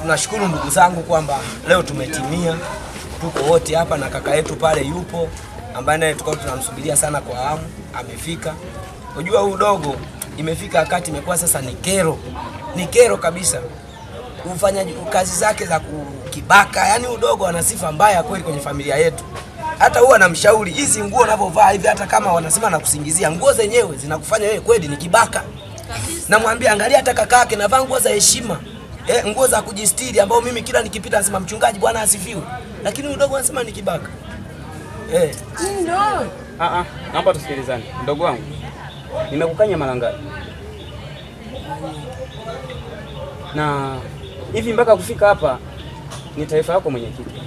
tunashukuru ndugu zangu kwamba leo tumetimia. Tuko wote hapa na kaka yetu pale yupo ambaye naye tukao tunamsubiria sana kwa hamu, amefika. Unajua huu dogo imefika wakati imekuwa sasa ni kero. Ni kero kabisa. Ufanya kazi zake za kukibaka, yani udogo ana sifa mbaya kweli kwenye familia yetu. Hata huwa anamshauri hizi nguo unavyovaa hivi, hata kama wanasema na kusingizia, nguo zenyewe zinakufanya wewe kweli ni kibaka. Namwambia angalia hata kaka yake anavaa nguo za heshima. Nguo za kujistiri ambao mimi kila nikipita nasema mchungaji Bwana asifiwe. Lakini udogo anasema ni kibaka. Ndio. Naomba tusikilizane. Mdogo wangu. Nimekukanya mara ngapi? Na hivi mpaka kufika hapa ni taifa yako mwenyekiti.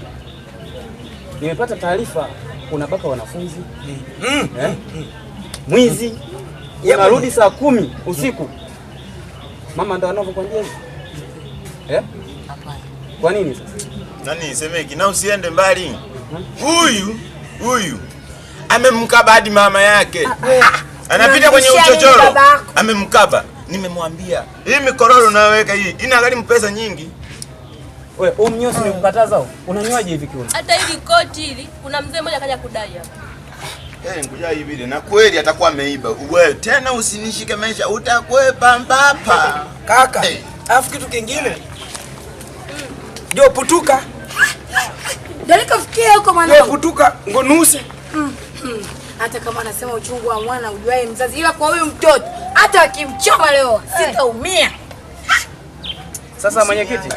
Nimepata taarifa unabaka wanafunzi. Mwizi. Unarudi saa 10 usiku. Mama ndo anavyokuambia hivi. Kwa nini sasa? Nani semeki na usiende mbali. Huyu amemkaba hadi mama yake. Anapita kwenye uchochoro. Amemkaba. Nimemwambia, hii mikororo unaweka hii inagharimu pesa nyingi. Wewe, umnyosi nikukataza unanywaje hivi kiuno? Hata hili koti hili kuna mzee mmoja kaja kudai hapa. Ngoja hivi na kweli atakuwa ameiba. Wewe tena usinishike maisha utakwepa mbapa. Kaka, alafu kitu kingine. Jo putuka. Dalika fikia huko mwanangu. Jo putuka ngonuse. Hata kama anasema uchungu wa mwana ujuae mzazi, ila kwa huyu mtoto hata akimchoma leo sitaumia. Sasa mwenyekiti,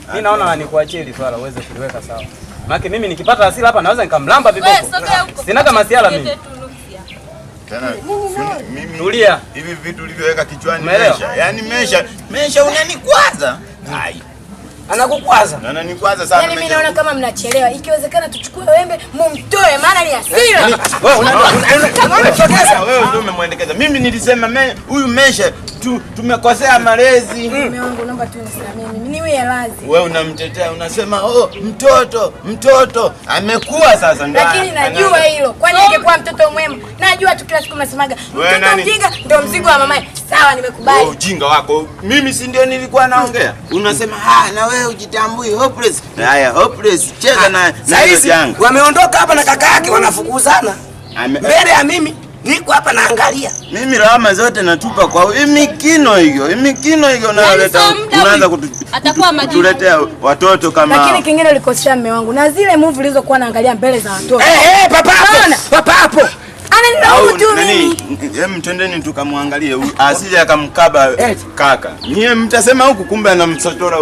mimi naona nikuachie hili swala uweze kuliweka sawa. Maana mimi nikipata hasira hapa naweza nikamlamba viboko. Sina kama masiala mimi. Tena mimi tulia. Hivi vitu ulivyoweka kichwani mesha. Yaani mesha unanikwaza. Hai. Anakukwaza. Na ananikwaza sana. Yaani mimi naona kama mnachelewa. Ikiwezekana tuchukue wembe mumtoe maana ni hasira. Wewe unatokeza wewe ndio umemwendekeza. Mimi nilisema huyu mesha tumekosea malezi. Mume wangu naomba tu nisamee. Mimi niwe lazi. Wewe unamtetea unasema mtoto amekuwa sasa ndio. Lakini najua hilo. Kwani ingekuwa mtoto mwema. Najua tu kila siku mnasemaga mtoto mjinga ndio mzigo wa mamaye. Sawa nimekubali. Wewe ujinga wako. Mimi si ndio nilikuwa naongea. Unasema na wewe ujitambui hopeless. Haya hopeless cheza na hizo yangu. Wameondoka hapa na kaka yake wanafukuzana. Mbele ya mimi niko hapa naangalia. Mimi lawama zote natupa kwa mikino hiyo. Mikino hiyo unaleta unaanza kutuletea watoto kama. Lakini kingine ulikosea mume wangu. Na zile movie ulizokuwa naangalia mbele za watoto. Papa hapo. Ananilaumu tu mimi. Twendeni tukamwangalie asije akamkaba kaka. Nyie mtasema huku kumbe anamsotora.